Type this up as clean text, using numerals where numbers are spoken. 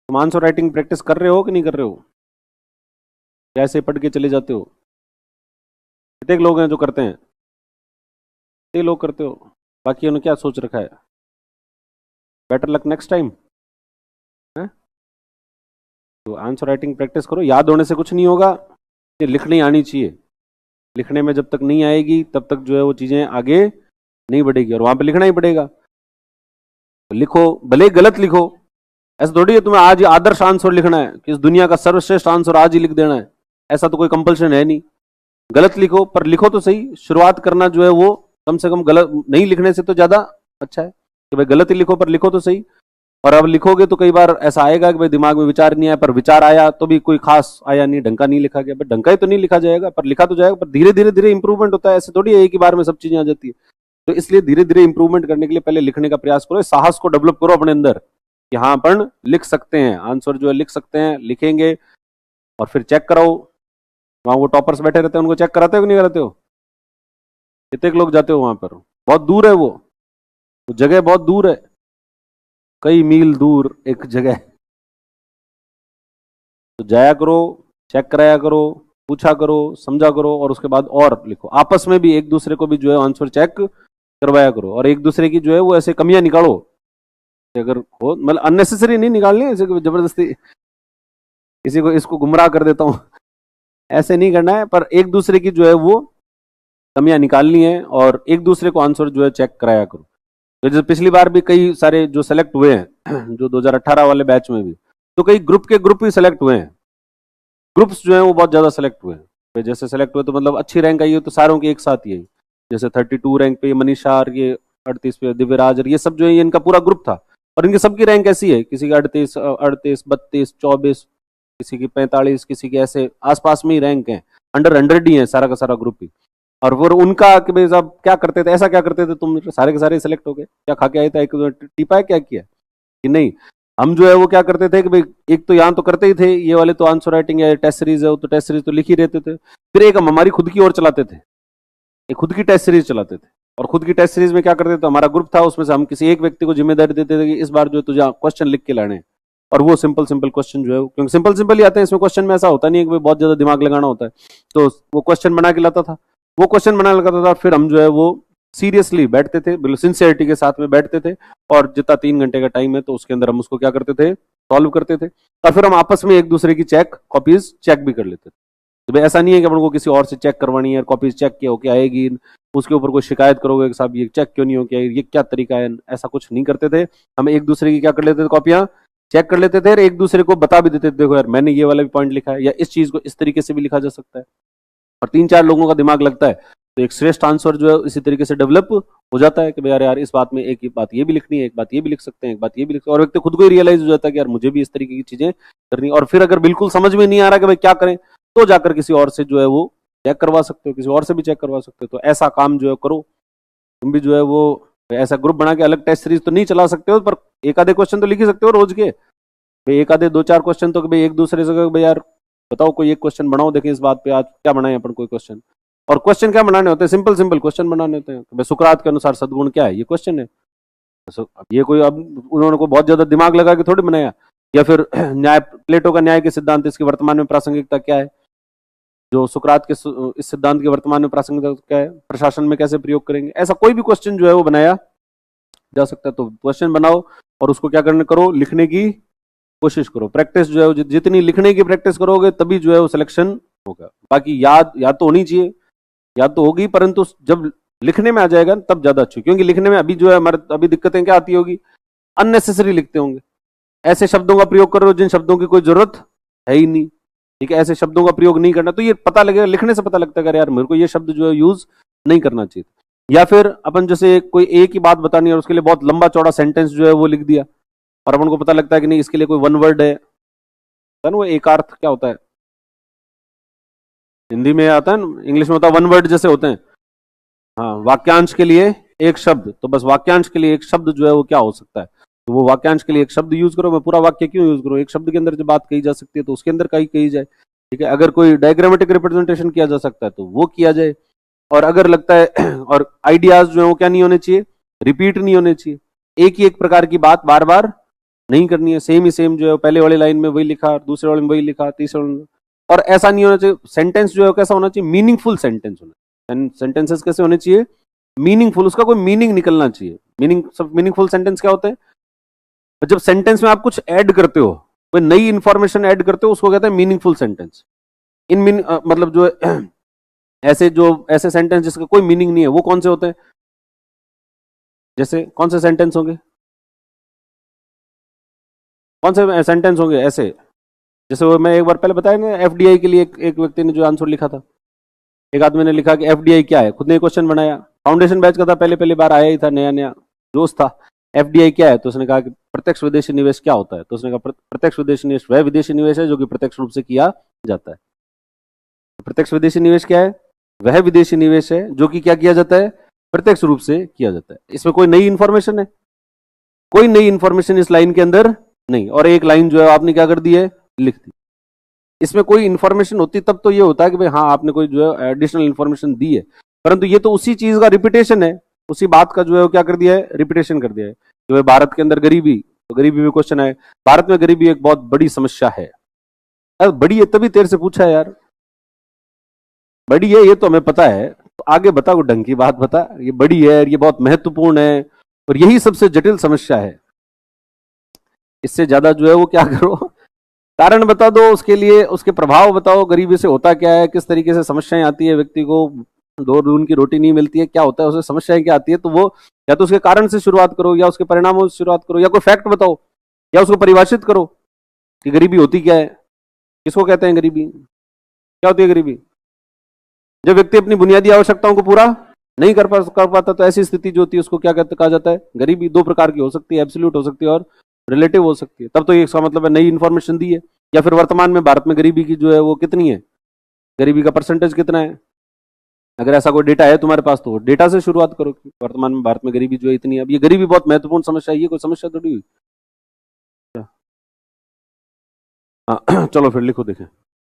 तुम answer writing practice कर रहे हो कि नहीं कर रहे हो? कैसे पढ़ के चले जाते हो? कितने लोग हैं जो करते हैं? कितने लोग करते हो? बाकी उन्होंने क्या सोच रखा है? बेटर लक नेक्स्ट टाइम है। तो आंसर राइटिंग प्रैक्टिस करो, याद होने से कुछ नहीं होगा, ये लिखनी आनी चाहिए। लिखने में जब तक नहीं आएगी तब तक जो है वो चीजें आगे नहीं बढ़ेगी, और वहां पे लिखना ही पड़ेगा। तो लिखो, भले ही गलत लिखो, ऐसा थोड़ी है तुम्हें आज आदर्श आंसर लिखना है कि इस दुनिया का सर्वश्रेष्ठ आंसर आज ही लिख देना है, ऐसा तो कोई कंपल्शन है नहीं। गलत लिखो पर लिखो तो सही। शुरुआत करना जो है वो कम से कम गलत नहीं लिखने से तो ज्यादा अच्छा है कि भाई गलत ही लिखो पर लिखो तो सही। और अब लिखोगे तो कई बार ऐसा आएगा कि भाई दिमाग में विचार नहीं आया, पर विचार आया तो भी कोई खास आया नहीं, ढंग का नहीं लिखा गया। भाई ढंग का ही तो नहीं लिखा जाएगा, पर लिखा तो जाएगा, पर धीरे धीरे धीरे इंप्रूवमेंट होता है। ऐसे थोड़ी है एक ही बार में सब चीजें आ जाती है। तो इसलिए धीरे धीरे इंप्रूवमेंट करने के लिए पहले लिखने का प्रयास करो, साहस को डेवलप करो अपने अंदर कि हाँ अपन लिख सकते हैं, आंसर जो है लिख सकते हैं, लिखेंगे। और फिर चेक कराओ, वहां वो टॉपर्स बैठे रहते हैं, उनको चेक कराते हो कि नहीं कराते हो? कितने लोग जाते हो वहां पर? बहुत दूर है वो जगह बहुत दूर है, कई मील दूर एक जगह। तो जाया करो, चेक कराया करो, पूछा करो, समझा करो, और उसके बाद और लिखो। आपस में भी एक दूसरे को भी जो है आंसर चेक करवाया करो, और एक दूसरे की जो है वो ऐसे कमियां निकालो अगर हो, मतलब अननेसेसरी नहीं निकालनी है, ऐसे जबरदस्ती किसी को इसको गुमराह कर देता हूं ऐसे नहीं करना है, पर एक दूसरे की जो है वो कमियां निकालनी है, और एक दूसरे को आंसर जो है चेक कराया करो। तो जैसे पिछली बार भी कई सारे जो सेलेक्ट हुए हैं जो 2018 वाले बैच में भी, तो कई ग्रुप के ग्रुप ही सेलेक्ट हुए हैं। ग्रुप्स जो है वो बहुत ज्यादा सेलेक्ट हुए हैं। जैसे सेलेक्ट हुए तो मतलब अच्छी रैंक आई हो तो सारों की एक साथ ही आई। जैसे 32 रैंक पे मनीषा, और ये 38 पे दिव्यराज, और ये सब जो है ये इनका पूरा ग्रुप था, और इनकी सबकी रैंक ऐसी है, किसी की 38, 32, 24, किसी की 45, किसी की ऐसे आसपास में ही रैंक है, अंडर 100 ही है सारा का सारा ग्रुप ही। और वो उनका कि भाई साहब क्या करते थे, ऐसा क्या करते थे तुम सारे के सारे सेलेक्ट हो गए, क्या खा के आए थे, एक टीपा है क्या किया कि नहीं? हम जो है वो क्या करते थे कि भाई एक तो यहाँ तो करते ही थे ये वाले, तो आंसर राइटिंग या टेस्ट सीरीज है, तो टेस्ट सीरीज तो लिख ही रहते थे। फिर एक हम हमारी खुद की ओर चलाते थे, एक खुद की टेस्ट सीरीज चलाते थे। और खुद की टेस्ट सीरीज में क्या करते थे, हमारा ग्रुप था, उसमें से हम किसी एक व्यक्ति को जिम्मेदारी देते थे कि इस बार जो है तुझे क्वेश्चन लिख के लाने, और वो सिंपल सिंपल क्वेश्चन जो है, क्योंकि सिंपल सिंपल ही आते हैं, इसमें क्वेश्चन में ऐसा होता नहीं है कि बहुत ज्यादा दिमाग लगाना होता है। तो वो क्वेश्चन बना के लाता था, वो क्वेश्चन बना लगाता था, और फिर हम जो है वो सीरियसली बैठते थे, बिल्कुल सिंसियरिटी के साथ में बैठते थे, और जितना 3 घंटे का टाइम है तो उसके अंदर हम उसको क्या करते थे, सॉल्व करते थे। और फिर हम आपस में एक दूसरे की कॉपीज चेक भी कर लेते थे। तो भाई ऐसा नहीं है कि अपन को किसी और से चेक करवानी है, कॉपीज चेक किया होके आएगी, उसके ऊपर कोई शिकायत करोगे कि साहब ये चेक क्यों नहीं हो किया, ये क्या तरीका है, ऐसा कुछ नहीं करते थे। हम एक दूसरे की क्या कर लेते थे, कॉपियां चेक कर लेते थे, और एक दूसरे को बता भी देते थे, देखो यार मैंने ये वाला भी पॉइंट लिखा है, या इस चीज को इस तरीके से भी लिखा जा सकता है। और 3-4 लोगों का दिमाग लगता है तो एक श्रेष्ठ आंसर जो है इसी तरीके से डेवलप हो जाता है कि भाई यार इस बात में एक ही बात ये भी लिखनी है, एक बात ये भी लिख सकते हैं, एक बात ये भी लिख सकते हैं, और व्यक्ति खुद को ही रियलाइज हो जाता है कि यार मुझे भी इस तरीके की चीजें करनी। और फिर अगर बिल्कुल समझ में नहीं आ रहा कि भाई क्या करें, तो जाकर किसी और से जो है वो चेक करवा सकते हो, किसी और से भी चेक करवा सकते हो। तो ऐसा काम जो है करो तुम भी, जो है वो ऐसा ग्रुप बना के अलग टेस्ट सीरीज तो नहीं चला सकते हो, पर एक आधे क्वेश्चन तो लिख ही सकते हो रोज के। भाई एक आधे 2-4 क्वेश्चन तो भाई एक दूसरे से भाई यार बताओ कोई एक क्वेश्चन बनाओ, देखें इस बात पे आज क्या बनाए अपन कोई क्वेश्चन। और क्वेश्चन क्या बनाने होते हैं, सिंपल सिंपल क्वेश्चन बनाने होते हैं। भाई सुकरात के अनुसार सद्गुण क्या है, ये क्वेश्चन है। अब ये कोई अब उन्होंने को बहुत ज्यादा दिमाग लगा के थोड़ी बनाया। या फिर न्याय, प्लेटो का न्याय के सिद्धांत, इसकी वर्तमान में प्रासंगिकता क्या है, जो सुकरात के इस सिद्धांत की वर्तमान में प्रासंगिकता क्या है, प्रशासन में कैसे प्रयोग करेंगे, ऐसा कोई भी क्वेश्चन जो है वो बनाया जा सकता है। तो क्वेश्चन बनाओ और उसको क्या करने करो, लिखने की कोशिश करो। प्रैक्टिस जो है जितनी लिखने की प्रैक्टिस करोगे तभी जो है वो सिलेक्शन होगा। बाकी याद तो होनी चाहिए, याद तो होगी, परंतु जब लिखने में आ जाएगा तब ज्यादा अच्छी, क्योंकि लिखने में अभी जो है हमारे अभी दिक्कतें क्या आती होगी, अननेसेसरी लिखते होंगे, ऐसे शब्दों का प्रयोग करो जिन शब्दों की कोई जरूरत है ही नहीं। ठीक है, ऐसे शब्दों का प्रयोग नहीं करना। तो ये पता लगेगा, लिखने से पता लगता है यार मेरे को ये शब्द जो है यूज नहीं करना चाहिए। या फिर अपन जैसे कोई एक ही बात बतानी है और उसके लिए बहुत लंबा चौड़ा सेंटेंस जो है वो लिख दिया, और अपन को पता लगता है कि नहीं इसके लिए कोई वन वर्ड है ना, वो एकार्थ क्या होता है हिंदी में आता है ना, इंग्लिश में होता है वन वर्ड जैसे होते हैं। हाँ, वाक्यांश के लिए एक शब्द, तो बस वाक्यांश के लिए एक शब्द जो है वो क्या हो सकता है, तो वो वाक्यांश के लिए एक शब्द यूज करो। मैं पूरा वाक्य क्यों यूज करूँ, एक शब्द के अंदर जो बात कही जा सकती है तो उसके अंदर कही जाए। ठीक है, अगर कोई डायग्रामेटिक रिप्रेजेंटेशन किया जा सकता है तो वो किया जाए। और अगर लगता है और आइडियाज जो है वो क्या नहीं होने चाहिए, रिपीट नहीं होने चाहिए, एक ही एक प्रकार की बात बार बार नहीं करनी है, सेम ही सेम जो है पहले वाली लाइन में वही लिखा, दूसरे वाले में वही लिखा, तीसरे वाले में। और ऐसा नहीं होना चाहिए। सेंटेंस जो है कैसा होना चाहिए, मीनिंगफुल सेंटेंस होना। सेंटेंसेस कैसे होने चाहिए, मीनिंगफुल, उसका कोई मीनिंग निकलना चाहिए। मीनिंगफुल सेंटेंस क्या होते हैं, जब सेंटेंस में आप कुछ ऐड करते हो, कोई नई इंफॉर्मेशन ऐड करते हो, उसको कहते हैं मीनिंगफुल सेंटेंस। मतलब जो ऐसे सेंटेंस जिसका कोई मीनिंग नहीं है, वो कौन से होते हैं, जैसे कौन से सेंटेंस होंगे, कौन से सेंटेंस होंगे ऐसे, जैसे वो मैं एक बार पहले बताया ना, एफडीआई के लिए एक व्यक्ति ने जो आंसर लिखा था, एक आदमी ने लिखा कि एफडीआई क्या है, खुद ने क्वेश्चन बनाया, फाउंडेशन बैच का था, पहले पहली बार आया ही था, नया नया जोश था। एफडीआई क्या है, तो उसने कहा कि प्रत्यक्ष विदेशी निवेश क्या होता है, तो उसने कहा प्रत्यक्ष विदेशी निवेश वह विदेशी निवेश है जो कि प्रत्यक्ष रूप से किया जाता है। प्रत्यक्ष विदेशी निवेश क्या है, वह विदेशी निवेश है जो कि क्या किया जाता है, प्रत्यक्ष रूप से किया जाता है। इसमें कोई नई इंफॉर्मेशन है, कोई नई इंफॉर्मेशन इस लाइन के अंदर नहीं। और एक लाइन जो है आपने क्या कर दी है, लिख दी। इसमें कोई इंफॉर्मेशन होती तब तो ये होता है कि भाई हाँ आपने कोई जो है एडिशनल इंफॉर्मेशन दी है, परंतु ये तो उसी चीज का रिपीटेशन है, उसी बात का जो है वो क्या कर दिया है, रिपीटेशन कर दिया है। जो है भारत के अंदर गरीबी, तो गरीबी में क्वेश्चन है, भारत में गरीबी एक बहुत बड़ी समस्या है। अरे बड़ी है तभी तेरे से पूछा है यार, बड़ी है ये तो हमें पता है, तो आगे बता, को ढंग की बात बता, ये बड़ी है, ये बहुत महत्वपूर्ण है, और यही सबसे जटिल समस्या है। इससे ज्यादा जो है वो क्या करो, कारण बता दो उसके लिए, उसके प्रभाव बताओ, गरीबी से होता क्या है, किस तरीके से समस्याएं आती है, व्यक्ति को दो दून की रोटी नहीं मिलती है, क्या होता है, उसे समस्याएं क्या आती है, तो वो या तो उसके कारण से शुरुआत करो, या उसके परिणामों से शुरुआत करो, या कोई फैक्ट बताओ, या उसको परिभाषित करो कि गरीबी होती क्या है, किसको कहते हैं गरीबी, क्या होती है गरीबी। जब व्यक्ति अपनी बुनियादी आवश्यकताओं को पूरा नहीं कर पाता, तो ऐसी स्थिति जो होती है उसको क्या कहा जाता है, गरीबी। दो प्रकार की हो सकती है, एब्सोल्यूट हो सकती है और रिलेटिव हो सकती है। तब तो ये इसका मतलब है नई इंफॉर्मेशन दी है। या फिर वर्तमान में भारत में गरीबी की जो है वो कितनी है, गरीबी का परसेंटेज कितना है, अगर ऐसा कोई डेटा है तुम्हारे पास तो डेटा से शुरुआत करो कि वर्तमान में भारत में गरीबी जो है इतनी है। अब ये गरीबी बहुत महत्वपूर्ण समस्या है, ये कोई समस्या थोड़ी हुई। हाँ चलो फिर लिखो, देखें।